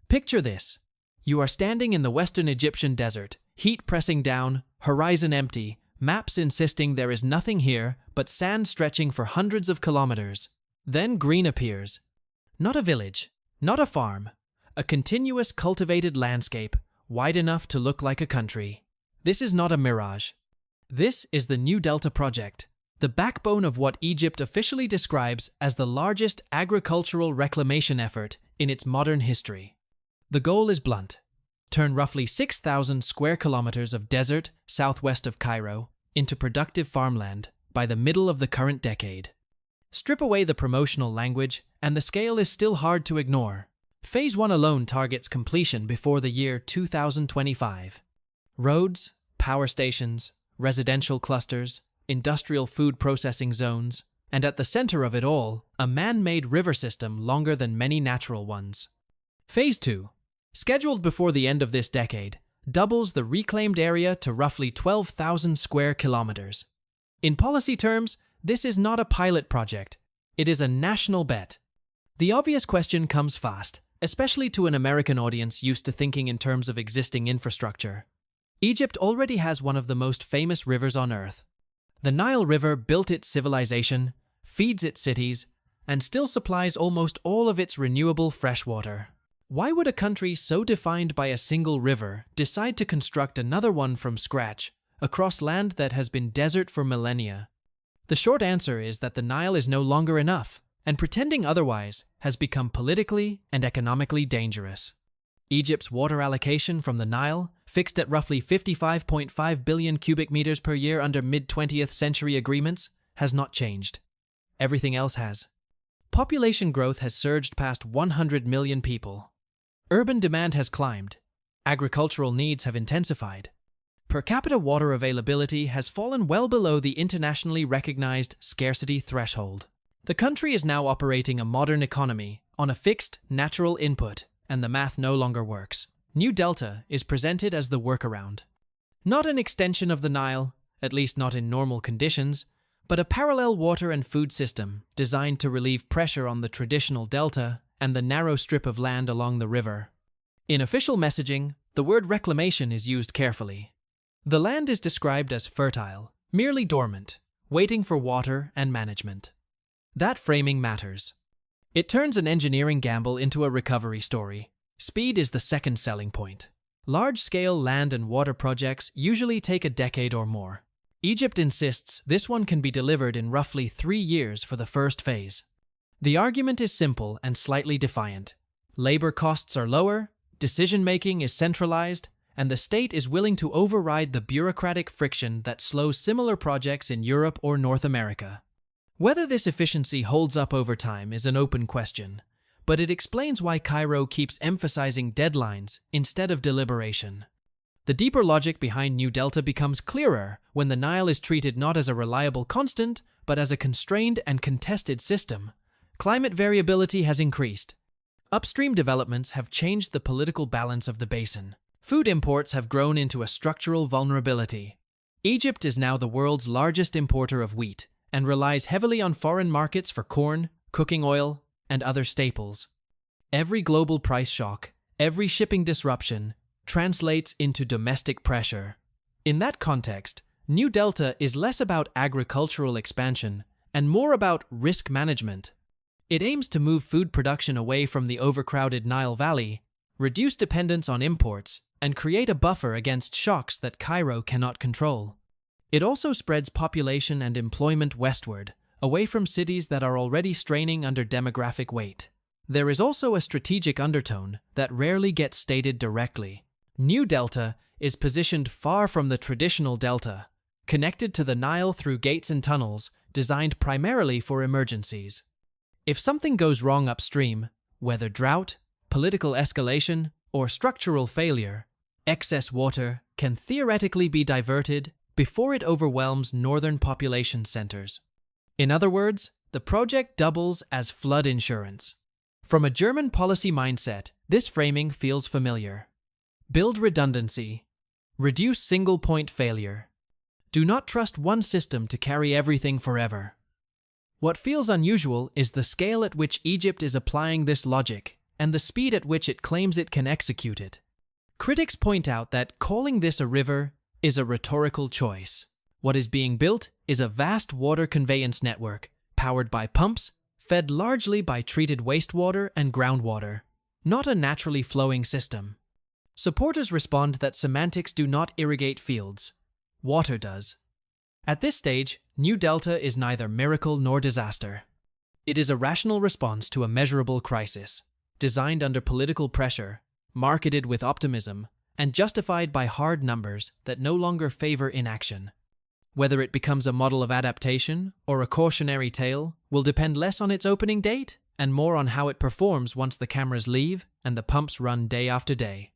Picture this. You are standing in the western Egyptian desert, heat pressing down, horizon empty, maps insisting there is nothing here but sand stretching for hundreds of kilometers. Then green appears. Not a village, not a farm, a continuous cultivated landscape, wide enough to look like a country. This is not a mirage. This is the New Delta Project, the backbone of what Egypt officially describes as the largest agricultural reclamation effort in its modern history. The goal is blunt. Turn roughly 6,000 square kilometers of desert southwest of Cairo into productive farmland by the middle of the current decade. Strip away the promotional language, and the scale is still hard to ignore. Phase 1 alone targets completion before the year 2025. Roads, power stations, residential clusters, industrial food processing zones, and at the center of it all, a man-made river system longer than many natural ones. Phase 2, scheduled before the end of this decade, doubles the reclaimed area to roughly 12,000 square kilometers. In policy terms, this is not a pilot project. It is a national bet. The obvious question comes fast, especially to an American audience used to thinking in terms of existing infrastructure. Egypt already has one of the most famous rivers on Earth. The Nile River built its civilization, feeds its cities, and still supplies almost all of its renewable freshwater. Why would a country so defined by a single river decide to construct another one from scratch, across land that has been desert for millennia? The short answer is that the Nile is no longer enough, and pretending otherwise has become politically and economically dangerous. Egypt's water allocation from the Nile, fixed at roughly 55.5 billion cubic meters per year under mid-20th century agreements, has not changed. Everything else has. Population growth has surged past 100 million people. Urban demand has climbed. Agricultural needs have intensified. Per capita water availability has fallen well below the internationally recognized scarcity threshold. The country is now operating a modern economy on a fixed, natural input, and the math no longer works. New Delta is presented as the workaround. Not an extension of the Nile, at least not in normal conditions, but a parallel water and food system designed to relieve pressure on the traditional delta and the narrow strip of land along the river. In official messaging, the word reclamation is used carefully. The land is described as fertile, merely dormant, waiting for water and management. That framing matters. It turns an engineering gamble into a recovery story. Speed is the second selling point. Large-scale land and water projects usually take a decade or more. Egypt insists this one can be delivered in roughly 3 years for the first phase. The argument is simple and slightly defiant. Labor costs are lower, decision-making is centralized, and the state is willing to override the bureaucratic friction that slows similar projects in Europe or North America. Whether this efficiency holds up over time is an open question, but it explains why Cairo keeps emphasizing deadlines instead of deliberation. The deeper logic behind New Delta becomes clearer when the Nile is treated not as a reliable constant, but as a constrained and contested system. Climate variability has increased. Upstream developments have changed the political balance of the basin. Food imports have grown into a structural vulnerability. Egypt is now the world's largest importer of wheat and relies heavily on foreign markets for corn, cooking oil, and other staples. Every global price shock, every shipping disruption, translates into domestic pressure. In that context, New Delta is less about agricultural expansion and more about risk management. It aims to move food production away from the overcrowded Nile Valley, reduce dependence on imports, and create a buffer against shocks that Cairo cannot control. It also spreads population and employment westward, away from cities that are already straining under demographic weight. There is also a strategic undertone that rarely gets stated directly. New Delta is positioned far from the traditional delta, connected to the Nile through gates and tunnels designed primarily for emergencies. If something goes wrong upstream, whether drought, political escalation, or structural failure, excess water can theoretically be diverted before it overwhelms northern population centers. In other words, the project doubles as flood insurance. From a German policy mindset, this framing feels familiar. Build redundancy. Reduce single-point failure. Do not trust one system to carry everything forever. What feels unusual is the scale at which Egypt is applying this logic, and the speed at which it claims it can execute it. Critics point out that calling this a river is a rhetorical choice. What is being built is a vast water conveyance network, powered by pumps, fed largely by treated wastewater and groundwater, not a naturally flowing system. Supporters respond that semantics do not irrigate fields. Water does. At this stage, New Delta is neither miracle nor disaster. It is a rational response to a measurable crisis, designed under political pressure, marketed with optimism, and justified by hard numbers that no longer favor inaction. Whether it becomes a model of adaptation or a cautionary tale will depend less on its opening date and more on how it performs once the cameras leave and the pumps run day after day.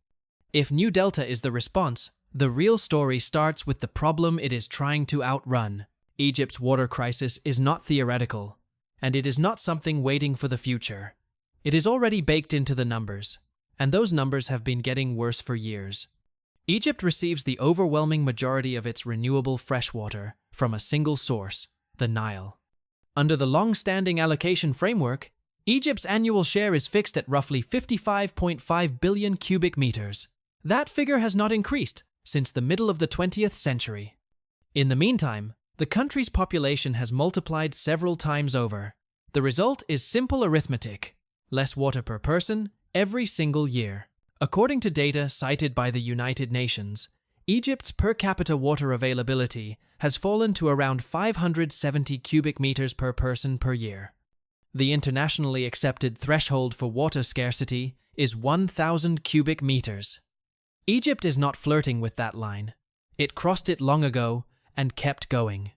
If New Delta is the response, the real story starts with the problem it is trying to outrun. Egypt's water crisis is not theoretical, and it is not something waiting for the future. It is already baked into the numbers, and those numbers have been getting worse for years. Egypt receives the overwhelming majority of its renewable freshwater from a single source, the Nile. Under the long-standing allocation framework, Egypt's annual share is fixed at roughly 55.5 billion cubic meters. That figure has not increased since the middle of the 20th century. In the meantime, the country's population has multiplied several times over. The result is simple arithmetic: less water per person every single year. According to data cited by the United Nations, Egypt's per capita water availability has fallen to around 570 cubic meters per person per year. The internationally accepted threshold for water scarcity is 1,000 cubic meters. Egypt is not flirting with that line. It crossed it long ago and kept going.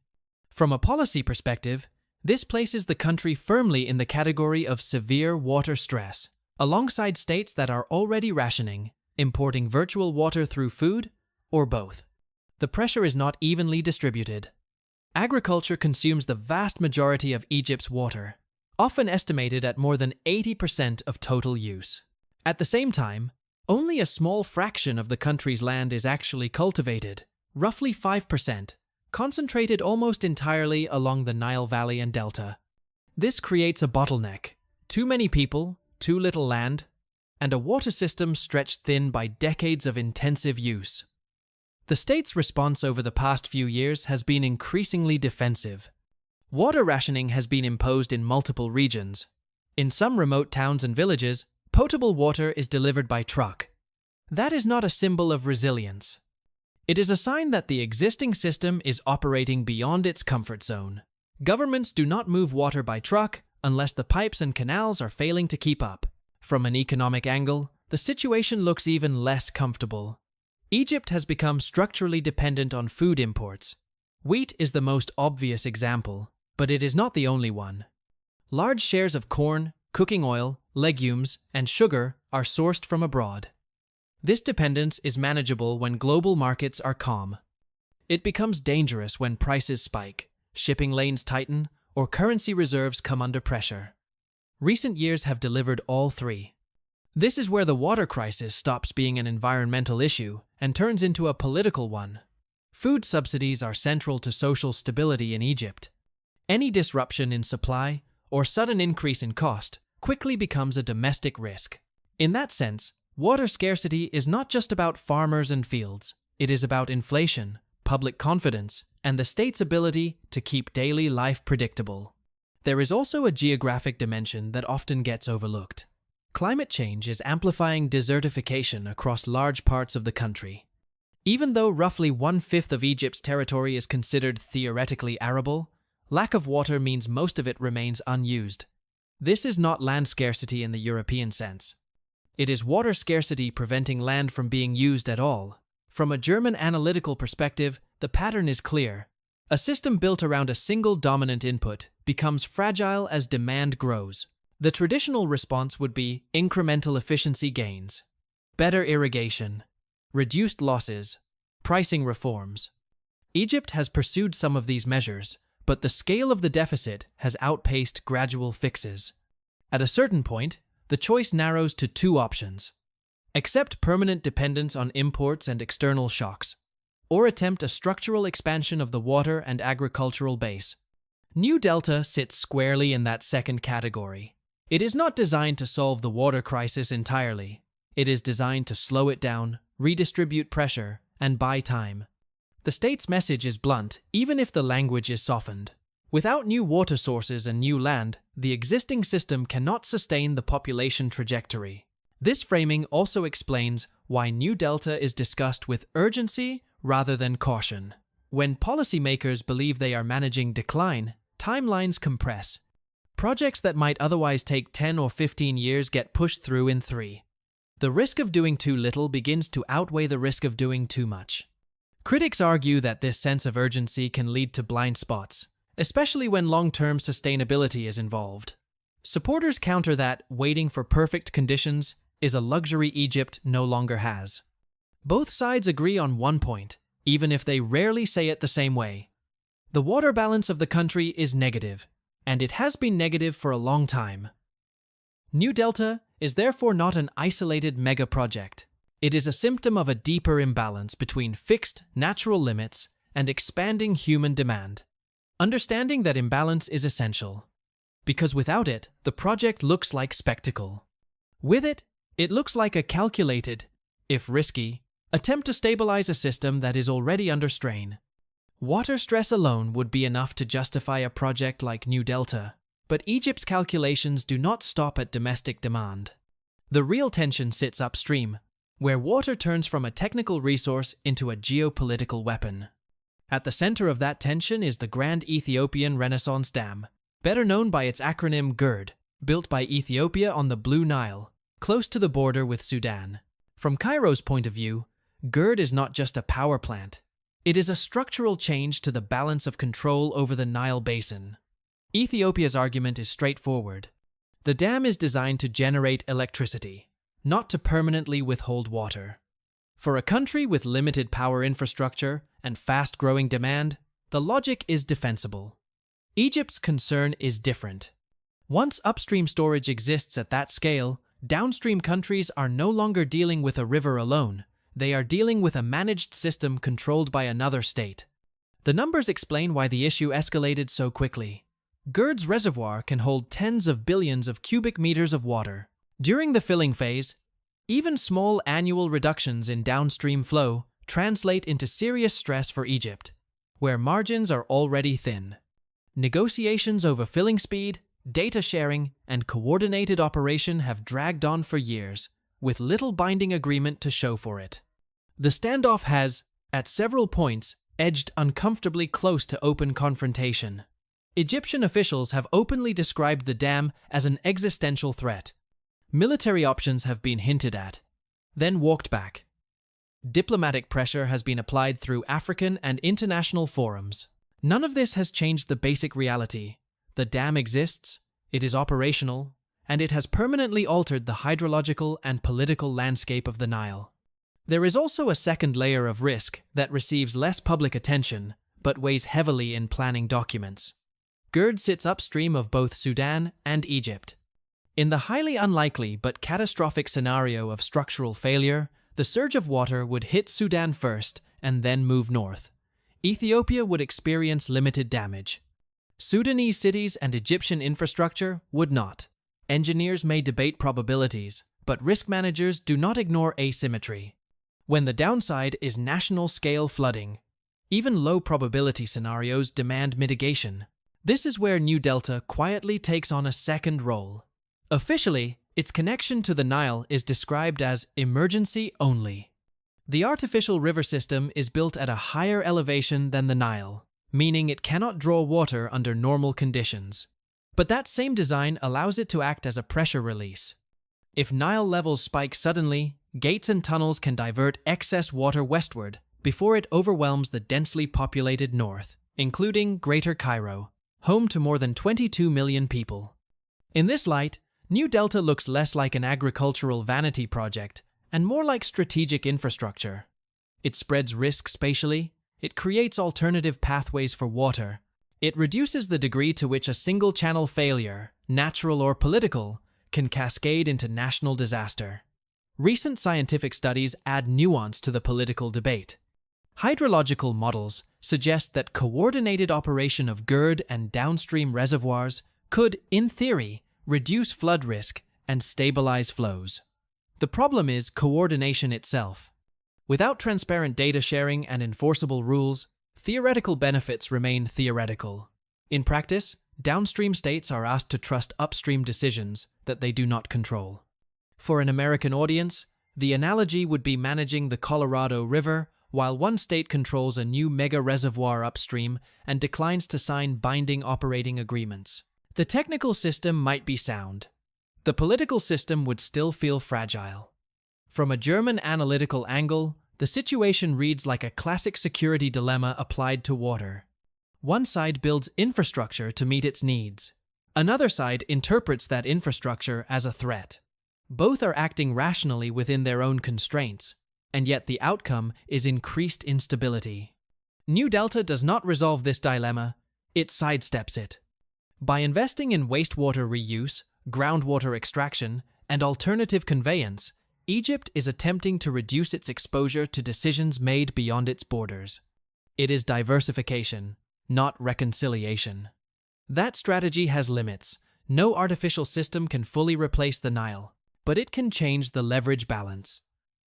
From a policy perspective, this places the country firmly in the category of severe water stress, alongside states that are already rationing, importing virtual water through food, or both. The pressure is not evenly distributed. Agriculture consumes the vast majority of Egypt's water, often estimated at more than 80% of total use. At the same time, only a small fraction of the country's land is actually cultivated, roughly 5%, concentrated almost entirely along the Nile Valley and Delta. This creates a bottleneck: too many people, too little land, and a water system stretched thin by decades of intensive use. The state's response over the past few years has been increasingly defensive. Water rationing has been imposed in multiple regions. In some remote towns and villages, potable water is delivered by truck. That is not a symbol of resilience. It is a sign that the existing system is operating beyond its comfort zone. Governments do not move water by truck unless the pipes and canals are failing to keep up. From an economic angle, the situation looks even less comfortable. Egypt has become structurally dependent on food imports. Wheat is the most obvious example, but it is not the only one. Large shares of corn, cooking oil, legumes, and sugar are sourced from abroad. This dependence is manageable when global markets are calm. It becomes dangerous when prices spike, shipping lanes tighten, or currency reserves come under pressure. Recent years have delivered all three. This is where the water crisis stops being an environmental issue and turns into a political one. Food subsidies are central to social stability in Egypt. Any disruption in supply or sudden increase in cost quickly becomes a domestic risk. In that sense, water scarcity is not just about farmers and fields. It is about inflation, public confidence, and the state's ability to keep daily life predictable. There is also a geographic dimension that often gets overlooked. Climate change is amplifying desertification across large parts of the country. Even though roughly 1/5 of Egypt's territory is considered theoretically arable, lack of water means most of it remains unused. This is not land scarcity in the European sense. It is water scarcity preventing land from being used at all. From a German analytical perspective, the pattern is clear. A system built around a single dominant input becomes fragile as demand grows. The traditional response would be incremental efficiency gains, better irrigation, reduced losses, pricing reforms. Egypt has pursued some of these measures, but the scale of the deficit has outpaced gradual fixes. At a certain point, the choice narrows to two options: accept permanent dependence on imports and external shocks, or attempt a structural expansion of the water and agricultural base. New Delta sits squarely in that second category. It is not designed to solve the water crisis entirely. It is designed to slow it down, redistribute pressure, and buy time. The state's message is blunt, even if the language is softened. Without new water sources and new land, the existing system cannot sustain the population trajectory. This framing also explains why New Delta is discussed with urgency rather than caution. When policymakers believe they are managing decline, timelines compress. Projects that might otherwise take 10 or 15 years get pushed through in 3. The risk of doing too little begins to outweigh the risk of doing too much. Critics argue that this sense of urgency can lead to blind spots, especially when long-term sustainability is involved. Supporters counter that waiting for perfect conditions is a luxury Egypt no longer has. Both sides agree on one point, even if they rarely say it the same way. The water balance of the country is negative, and it has been negative for a long time. New Delta is therefore not an isolated mega-project. It is a symptom of a deeper imbalance between fixed natural limits and expanding human demand. Understanding that imbalance is essential, because without it, the project looks like spectacle. With it, it looks like a calculated, if risky, attempt to stabilize a system that is already under strain. Water stress alone would be enough to justify a project like New Delta, but Egypt's calculations do not stop at domestic demand. The real tension sits upstream, where water turns from a technical resource into a geopolitical weapon. At the center of that tension is the Grand Ethiopian Renaissance Dam, better known by its acronym GERD, built by Ethiopia on the Blue Nile, close to the border with Sudan. From Cairo's point of view, GERD is not just a power plant. It is a structural change to the balance of control over the Nile basin. Ethiopia's argument is straightforward. The dam is designed to generate electricity, not to permanently withhold water. For a country with limited power infrastructure and fast-growing demand, the logic is defensible. Egypt's concern is different. Once upstream storage exists at that scale, downstream countries are no longer dealing with a river alone. They are dealing with a managed system controlled by another state. The numbers explain why the issue escalated so quickly. GERD's reservoir can hold tens of billions of cubic meters of water. During the filling phase, even small annual reductions in downstream flow translate into serious stress for Egypt, where margins are already thin. Negotiations over filling speed, data sharing, and coordinated operation have dragged on for years, with little binding agreement to show for it. The standoff has, at several points, edged uncomfortably close to open confrontation. Egyptian officials have openly described the dam as an existential threat. Military options have been hinted at, then walked back. Diplomatic pressure has been applied through African and international forums. None of this has changed the basic reality. The dam exists, it is operational, and it has permanently altered the hydrological and political landscape of the Nile. There is also a second layer of risk that receives less public attention, but weighs heavily in planning documents. GERD sits upstream of both Sudan and Egypt. In the highly unlikely but catastrophic scenario of structural failure, the surge of water would hit Sudan first and then move north. Ethiopia would experience limited damage. Sudanese cities and Egyptian infrastructure would not. Engineers may debate probabilities, but risk managers do not ignore asymmetry. When the downside is national-scale flooding, even low-probability scenarios demand mitigation. This is where New Delta quietly takes on a second role. Officially, its connection to the Nile is described as emergency only. The artificial river system is built at a higher elevation than the Nile, meaning it cannot draw water under normal conditions. But that same design allows it to act as a pressure release. If Nile levels spike suddenly, gates and tunnels can divert excess water westward before it overwhelms the densely populated north, including Greater Cairo, home to more than 22 million people. In this light, New Delta looks less like an agricultural vanity project and more like strategic infrastructure. It spreads risk spatially, it creates alternative pathways for water, it reduces the degree to which a single-channel failure, natural or political, can cascade into national disaster. Recent scientific studies add nuance to the political debate. Hydrological models suggest that coordinated operation of GERD and downstream reservoirs could, in theory, reduce flood risk, and stabilize flows. The problem is coordination itself. Without transparent data sharing and enforceable rules, theoretical benefits remain theoretical. In practice, downstream states are asked to trust upstream decisions that they do not control. For an American audience, the analogy would be managing the Colorado River while one state controls a new mega reservoir upstream and declines to sign binding operating agreements. The technical system might be sound. The political system would still feel fragile. From a German analytical angle, the situation reads like a classic security dilemma applied to water. One side builds infrastructure to meet its needs. Another side interprets that infrastructure as a threat. Both are acting rationally within their own constraints, and yet the outcome is increased instability. New Delta does not resolve this dilemma, it sidesteps it. By investing in wastewater reuse, groundwater extraction, and alternative conveyance, Egypt is attempting to reduce its exposure to decisions made beyond its borders. It is diversification, not reconciliation. That strategy has limits. No artificial system can fully replace the Nile, but it can change the leverage balance.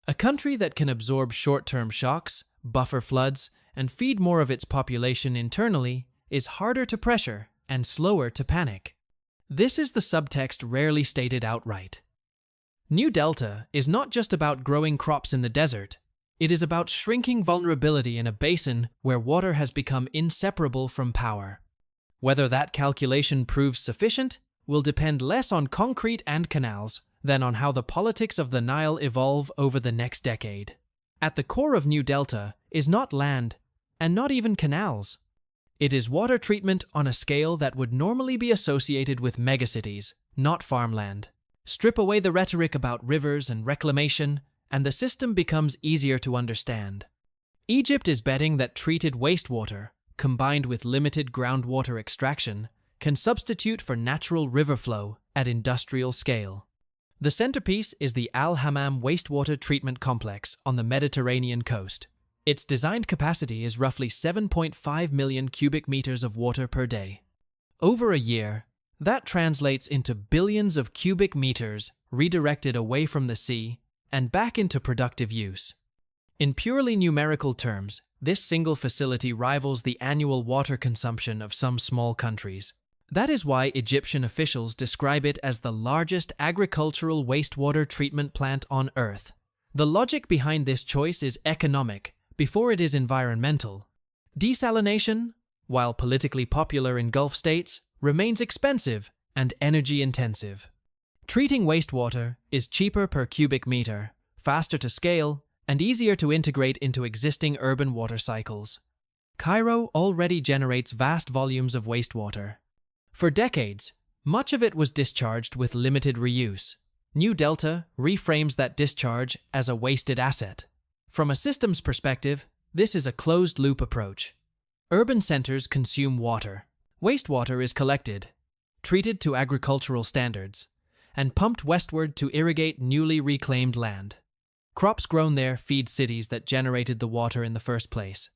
A country that can absorb short-term shocks, buffer floods, and feed more of its population internally is harder to pressure and slower to panic. This is the subtext rarely stated outright. New Delta is not just about growing crops in the desert. It is about shrinking vulnerability in a basin where water has become inseparable from power. Whether that calculation proves sufficient will depend less on concrete and canals than on how the politics of the Nile evolve over the next decade. At the core of New Delta is not land, and not even canals. It is water treatment on a scale that would normally be associated with megacities, not farmland. Strip away the rhetoric about rivers and reclamation, and the system becomes easier to understand. Egypt is betting that treated wastewater, combined with limited groundwater extraction, can substitute for natural river flow at industrial scale. The centerpiece is the Al Hammam wastewater treatment complex on the Mediterranean coast. Its designed capacity is roughly 7.5 million cubic meters of water per day. Over a year, that translates into billions of cubic meters redirected away from the sea and back into productive use. In purely numerical terms, this single facility rivals the annual water consumption of some small countries. That is why Egyptian officials describe it as the largest agricultural wastewater treatment plant on Earth. The logic behind this choice is economic before it is environmental. Desalination, while politically popular in Gulf states, remains expensive and energy-intensive. Treating wastewater is cheaper per cubic meter, faster to scale, and easier to integrate into existing urban water cycles. Cairo already generates vast volumes of wastewater. For decades, much of it was discharged with limited reuse. New Delta reframes that discharge as a wasted asset. From a systems perspective, this is a closed-loop approach. Urban centers consume water. Wastewater is collected, treated to agricultural standards, and pumped westward to irrigate newly reclaimed land. Crops grown there feed cities that generated the water in the first place.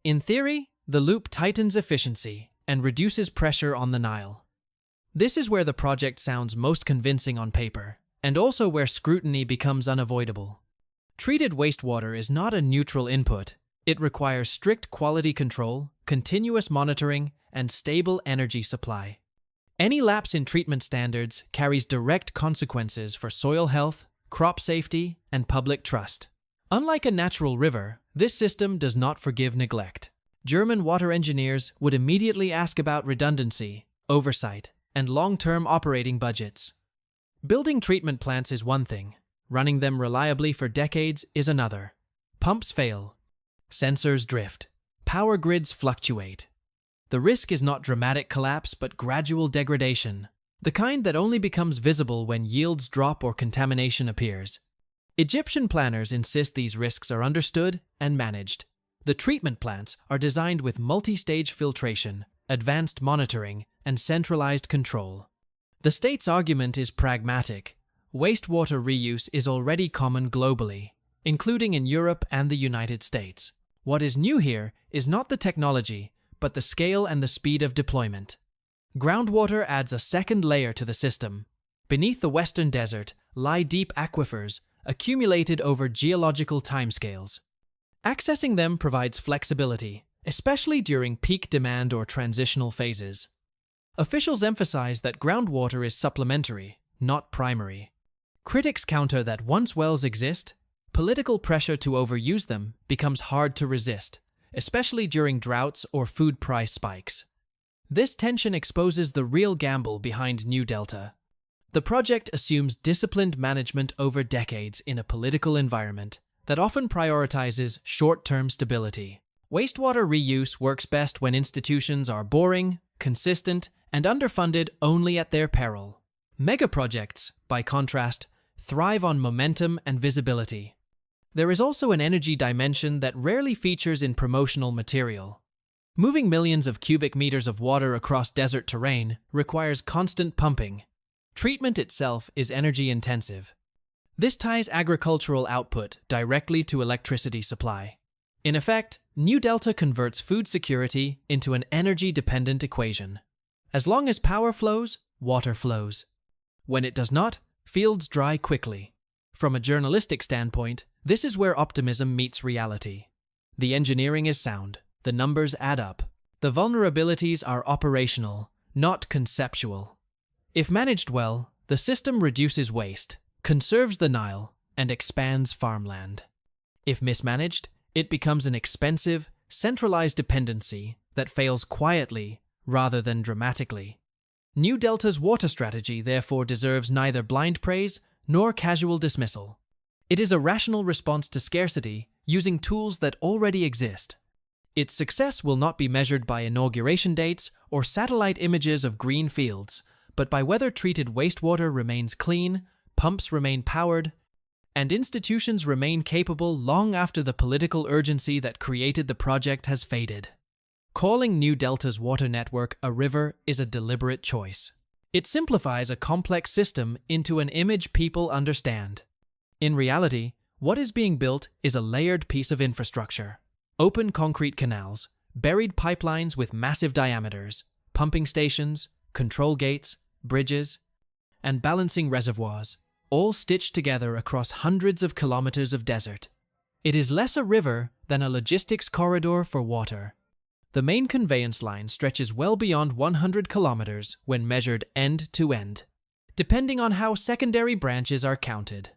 In theory, the loop tightens efficiency and reduces pressure on the Nile. This is where the project sounds most convincing on paper, and also where scrutiny becomes unavoidable. Treated wastewater is not a neutral input. It requires strict quality control, continuous monitoring, and stable energy supply. Any lapse in treatment standards carries direct consequences for soil health, crop safety, and public trust. Unlike a natural river, this system does not forgive neglect. German water engineers would immediately ask about redundancy, oversight, and long-term operating budgets. Building treatment plants is one thing. Running them reliably for decades is another. Pumps fail. Sensors drift. Power grids fluctuate. The risk is not dramatic collapse but gradual degradation, the kind that only becomes visible when yields drop or contamination appears. Egyptian planners insist these risks are understood and managed. The treatment plants are designed with multi-stage filtration, advanced monitoring, and centralized control. The state's argument is pragmatic. Wastewater reuse is already common globally, including in Europe and the United States. What is new here is not the technology, but the scale and the speed of deployment. Groundwater adds a second layer to the system. Beneath the Western Desert lie deep aquifers accumulated over geological timescales. Accessing them provides flexibility, especially during peak demand or transitional phases. Officials emphasize that groundwater is supplementary, not primary. Critics counter that once wells exist, political pressure to overuse them becomes hard to resist, especially during droughts or food price spikes. This tension exposes the real gamble behind New Delta. The project assumes disciplined management over decades in a political environment that often prioritizes short-term stability. Wastewater reuse works best when institutions are boring, consistent, and underfunded only at their peril. Megaprojects, by contrast, thrive on momentum and visibility. There is also an energy dimension that rarely features in promotional material. Moving millions of cubic meters of water across desert terrain requires constant pumping. Treatment itself is energy-intensive. This ties agricultural output directly to electricity supply. In effect, New Delta converts food security into an energy-dependent equation. As long as power flows, water flows. When it does not, fields dry quickly. From a journalistic standpoint, this is where optimism meets reality. The engineering is sound. The numbers add up. The vulnerabilities are operational, not conceptual. If managed well, the system reduces waste, conserves the Nile, and expands farmland. If mismanaged, it becomes an expensive, centralized dependency that fails quietly rather than dramatically. New Delta's water strategy therefore deserves neither blind praise nor casual dismissal. It is a rational response to scarcity using tools that already exist. Its success will not be measured by inauguration dates or satellite images of green fields, but by whether treated wastewater remains clean, pumps remain powered, and institutions remain capable long after the political urgency that created the project has faded. Calling New Delta's water network a river is a deliberate choice. It simplifies a complex system into an image people understand. In reality, what is being built is a layered piece of infrastructure. Open concrete canals, buried pipelines with massive diameters, pumping stations, control gates, bridges, and balancing reservoirs, all stitched together across hundreds of kilometers of desert. It is less a river than a logistics corridor for water. The main conveyance line stretches well beyond 100 kilometers when measured end to end, depending on how secondary branches are counted.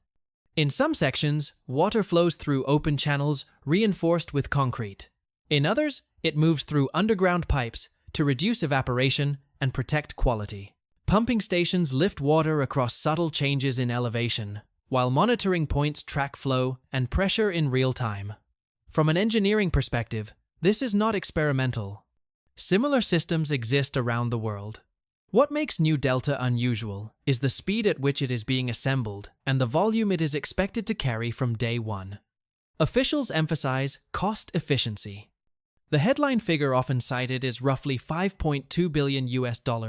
In some sections, water flows through open channels reinforced with concrete. In others, it moves through underground pipes to reduce evaporation and protect quality. Pumping stations lift water across subtle changes in elevation, while monitoring points track flow and pressure in real time. From an engineering perspective, this is not experimental. Similar systems exist around the world. What makes New Delta unusual is the speed at which it is being assembled and the volume it is expected to carry from day one. Officials emphasize cost efficiency. The headline figure often cited is roughly $5.2 billion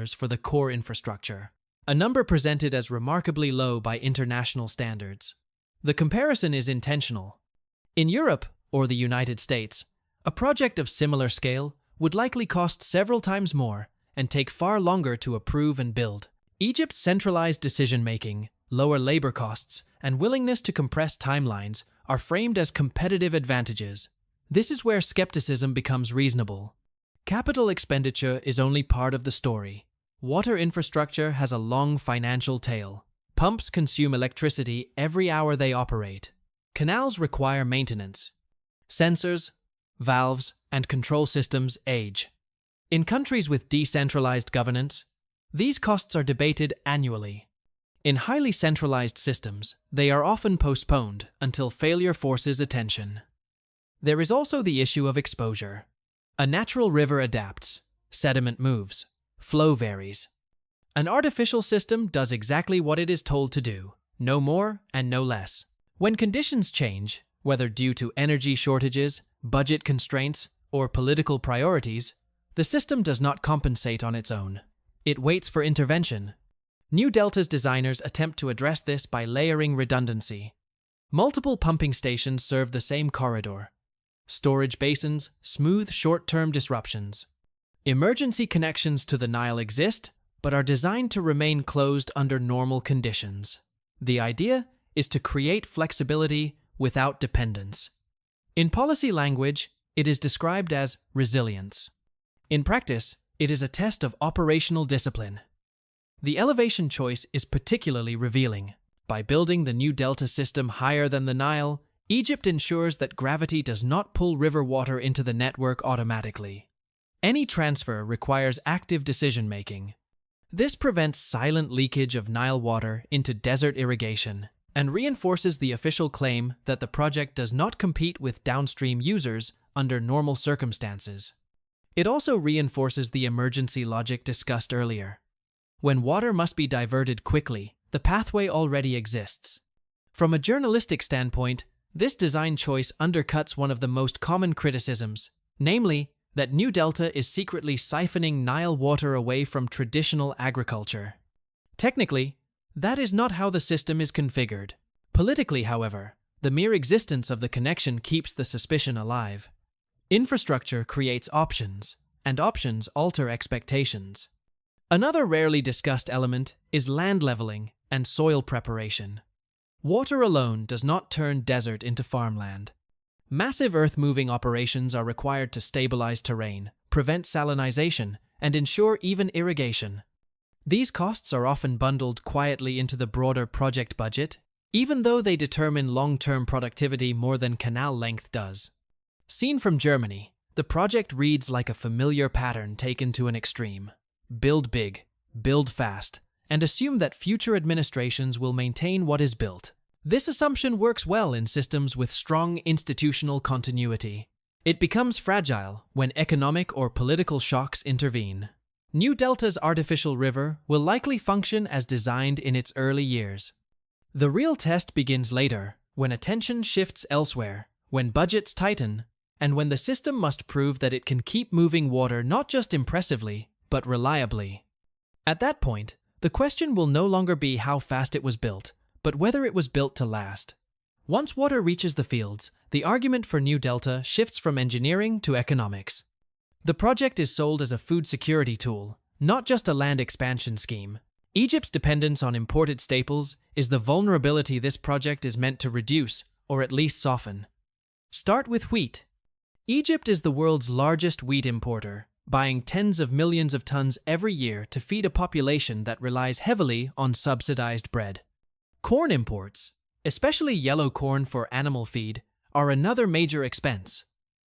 for the core infrastructure, a number presented as remarkably low by international standards. The comparison is intentional. In Europe, or the United States, a project of similar scale would likely cost several times more and take far longer to approve and build. Egypt's centralized decision-making, lower labor costs, and willingness to compress timelines are framed as competitive advantages. This is where skepticism becomes reasonable. Capital expenditure is only part of the story. Water infrastructure has a long financial tail. Pumps consume electricity every hour they operate. Canals require maintenance. Sensors, valves, and control systems age. In countries with decentralized governance, these costs are debated annually. In highly centralized systems, they are often postponed until failure forces attention. There is also the issue of exposure. A natural river adapts, sediment moves, flow varies. An artificial system does exactly what it is told to do, no more and no less. When conditions change, whether due to energy shortages, budget constraints, or political priorities, the system does not compensate on its own. It waits for intervention. New Delta's designers attempt to address this by layering redundancy. Multiple pumping stations serve the same corridor. Storage basins smooth short-term disruptions. Emergency connections to the Nile exist, but are designed to remain closed under normal conditions. The idea is to create flexibility without dependence. In policy language, it is described as resilience. In practice, it is a test of operational discipline. The elevation choice is particularly revealing. By building the new delta system higher than the Nile, Egypt ensures that gravity does not pull river water into the network automatically. Any transfer requires active decision-making. This prevents silent leakage of Nile water into desert irrigation and reinforces the official claim that the project does not compete with downstream users under normal circumstances. It also reinforces the emergency logic discussed earlier. When water must be diverted quickly, the pathway already exists. From a journalistic standpoint, this design choice undercuts one of the most common criticisms, namely, that New Delta is secretly siphoning Nile water away from traditional agriculture. Technically, that is not how the system is configured. Politically, however, the mere existence of the connection keeps the suspicion alive. Infrastructure creates options, and options alter expectations. Another rarely discussed element is land leveling and soil preparation. Water alone does not turn desert into farmland. Massive earth-moving operations are required to stabilize terrain, prevent salinization, and ensure even irrigation. These costs are often bundled quietly into the broader project budget, even though they determine long-term productivity more than canal length does. Seen from Germany, the project reads like a familiar pattern taken to an extreme. Build big, build fast, and assume that future administrations will maintain what is built. This assumption works well in systems with strong institutional continuity. It becomes fragile when economic or political shocks intervene. New Delta's artificial river will likely function as designed in its early years. The real test begins later, when attention shifts elsewhere, when budgets tighten, and when the system must prove that it can keep moving water not just impressively, but reliably. At that point, the question will no longer be how fast it was built, but whether it was built to last. Once water reaches the fields, the argument for New Delta shifts from engineering to economics. The project is sold as a food security tool, not just a land expansion scheme. Egypt's dependence on imported staples is the vulnerability this project is meant to reduce, or at least soften. Start with wheat. Egypt is the world's largest wheat importer, buying tens of millions of tons every year to feed a population that relies heavily on subsidized bread. Corn imports, especially yellow corn for animal feed, are another major expense.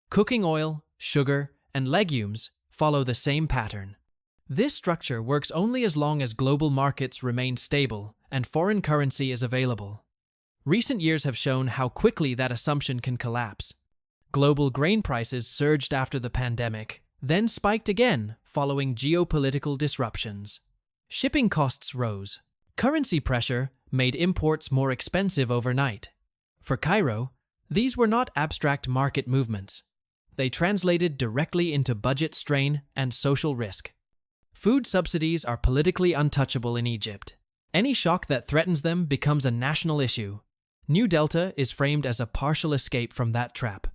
Cooking oil, sugar, and legumes follow the same pattern. This structure works only as long as global markets remain stable and foreign currency is available. Recent years have shown how quickly that assumption can collapse. Global grain prices surged after the pandemic, then spiked again following geopolitical disruptions. Shipping costs rose. Currency pressure made imports more expensive overnight. For Cairo, these were not abstract market movements. They translated directly into budget strain and social risk. Food subsidies are politically untouchable in Egypt. Any shock that threatens them becomes a national issue. New Delta is framed as a partial escape from that trap.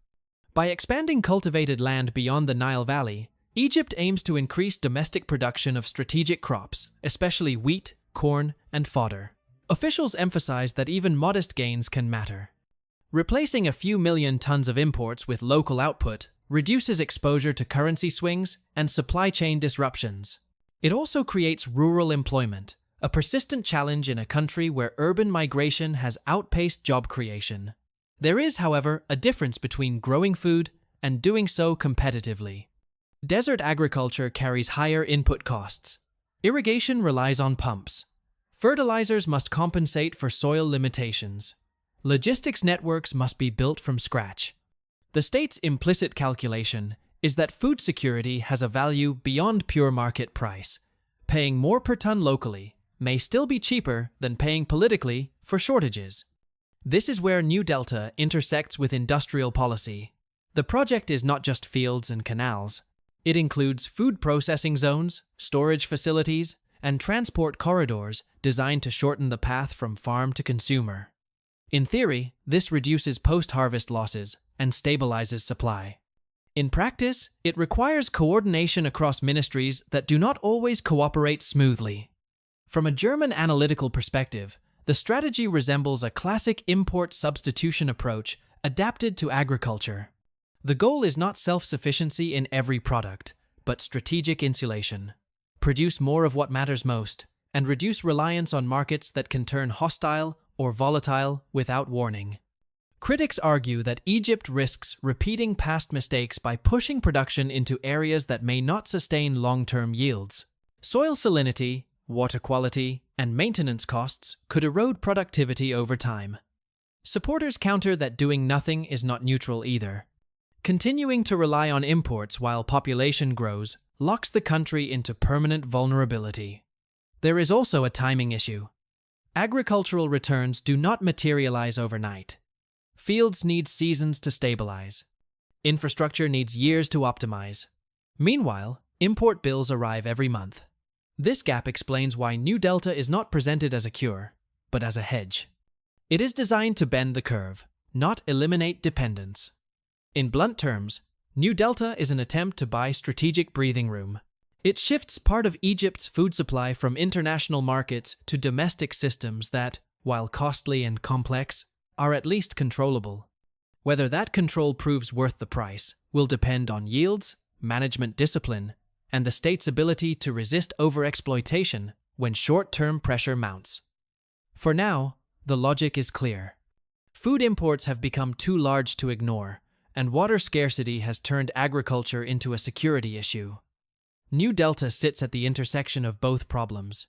By expanding cultivated land beyond the Nile Valley, Egypt aims to increase domestic production of strategic crops, especially wheat, corn, and fodder. Officials emphasize that even modest gains can matter. Replacing a few million tons of imports with local output reduces exposure to currency swings and supply chain disruptions. It also creates rural employment, a persistent challenge in a country where urban migration has outpaced job creation. There is, however, a difference between growing food and doing so competitively. Desert agriculture carries higher input costs. Irrigation relies on pumps. Fertilizers must compensate for soil limitations. Logistics networks must be built from scratch. The state's implicit calculation is that food security has a value beyond pure market price. Paying more per ton locally may still be cheaper than paying politically for shortages. This is where New Delta intersects with industrial policy. The project is not just fields and canals. It includes food processing zones, storage facilities, and transport corridors designed to shorten the path from farm to consumer. In theory, this reduces post-harvest losses and stabilizes supply. In practice, it requires coordination across ministries that do not always cooperate smoothly. From a German analytical perspective, the strategy resembles a classic import substitution approach adapted to agriculture. The goal is not self-sufficiency in every product, but strategic insulation. Produce more of what matters most, and reduce reliance on markets that can turn hostile or volatile without warning. Critics argue that Egypt risks repeating past mistakes by pushing production into areas that may not sustain long-term yields. Soil salinity, water quality, and maintenance costs could erode productivity over time. Supporters counter that doing nothing is not neutral either. Continuing to rely on imports while population grows locks the country into permanent vulnerability. There is also a timing issue. Agricultural returns do not materialize overnight. Fields need seasons to stabilize. Infrastructure needs years to optimize. Meanwhile, import bills arrive every month. This gap explains why New Delta is not presented as a cure, but as a hedge. It is designed to bend the curve, not eliminate dependence. In blunt terms, New Delta is an attempt to buy strategic breathing room. It shifts part of Egypt's food supply from international markets to domestic systems that, while costly and complex, are at least controllable. Whether that control proves worth the price will depend on yields, management discipline, and the state's ability to resist overexploitation when short-term pressure mounts. For now, the logic is clear. Food imports have become too large to ignore, and water scarcity has turned agriculture into a security issue. New Delta sits at the intersection of both problems.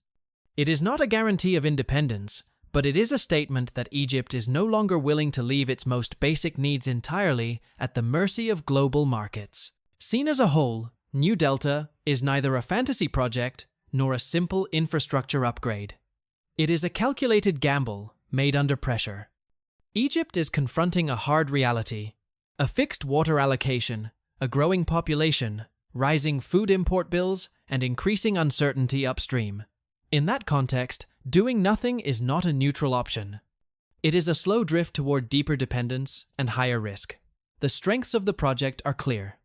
It is not a guarantee of independence, but it is a statement that Egypt is no longer willing to leave its most basic needs entirely at the mercy of global markets. Seen as a whole, New Delta is neither a fantasy project nor a simple infrastructure upgrade. It is a calculated gamble made under pressure. Egypt is confronting a hard reality: a fixed water allocation, a growing population, rising food import bills, and increasing uncertainty upstream. In that context, doing nothing is not a neutral option. It is a slow drift toward deeper dependence and higher risk. The strengths of the project are clear.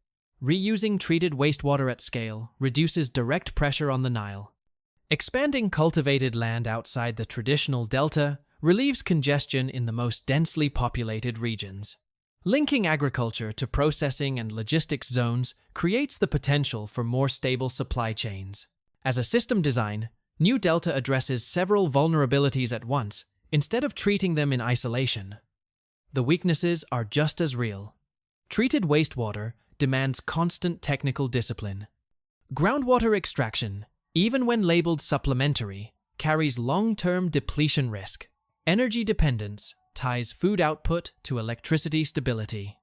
Reusing treated wastewater at scale reduces direct pressure on the Nile. Expanding cultivated land outside the traditional delta relieves congestion in the most densely populated regions. Linking agriculture to processing and logistics zones creates the potential for more stable supply chains. As a system design, New Delta addresses several vulnerabilities at once, instead of treating them in isolation. The weaknesses are just as real. Treated wastewater demands constant technical discipline. Groundwater extraction, even when labeled supplementary, carries long-term depletion risk. Energy dependence ties food output to electricity stability.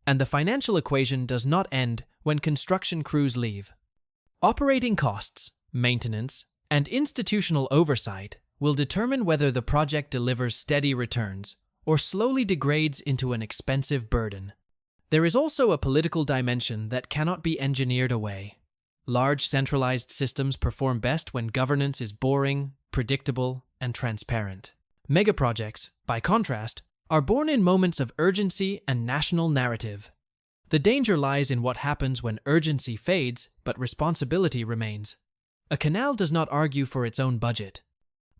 And the financial equation does not end when construction crews leave. Operating costs, maintenance, and institutional oversight will determine whether the project delivers steady returns or slowly degrades into an expensive burden. There is also a political dimension that cannot be engineered away. Large centralized systems perform best when governance is boring, predictable, and transparent. Megaprojects, by contrast, are born in moments of urgency and national narrative. The danger lies in what happens when urgency fades but responsibility remains. A canal does not argue for its own budget.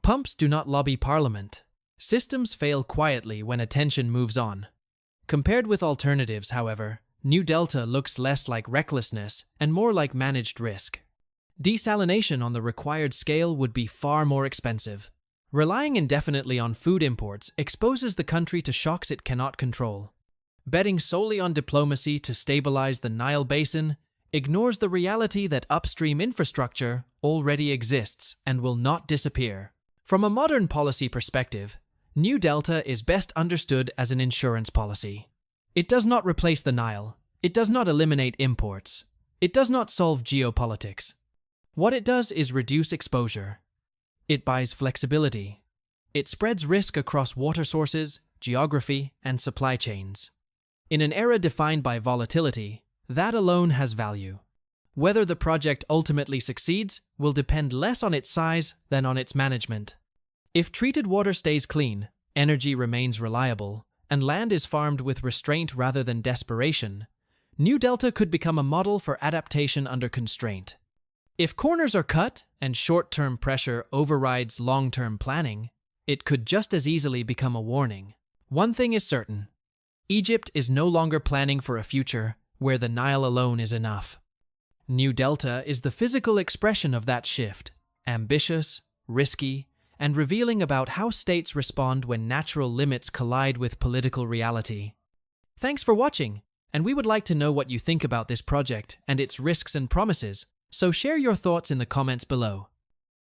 Pumps do not lobby parliament. Systems fail quietly when attention moves on. Compared with alternatives, however, New Delta looks less like recklessness and more like managed risk. Desalination on the required scale would be far more expensive. Relying indefinitely on food imports exposes the country to shocks it cannot control. Betting solely on diplomacy to stabilize the Nile Basin ignores the reality that upstream infrastructure already exists and will not disappear. From a modern policy perspective, New Delta is best understood as an insurance policy. It does not replace the Nile. It does not eliminate imports. It does not solve geopolitics. What it does is reduce exposure. It buys flexibility. It spreads risk across water sources, geography, and supply chains. In an era defined by volatility, that alone has value. Whether the project ultimately succeeds will depend less on its size than on its management. If treated water stays clean, energy remains reliable, and land is farmed with restraint rather than desperation, New Delta could become a model for adaptation under constraint. If corners are cut and short-term pressure overrides long-term planning, it could just as easily become a warning. One thing is certain: Egypt is no longer planning for a future where the Nile alone is enough. New Delta is the physical expression of that shift, ambitious, risky, and revealing about how states respond when natural limits collide with political reality. Thanks for watching, and we would like to know what you think about this project and its risks and promises, so share your thoughts in the comments below.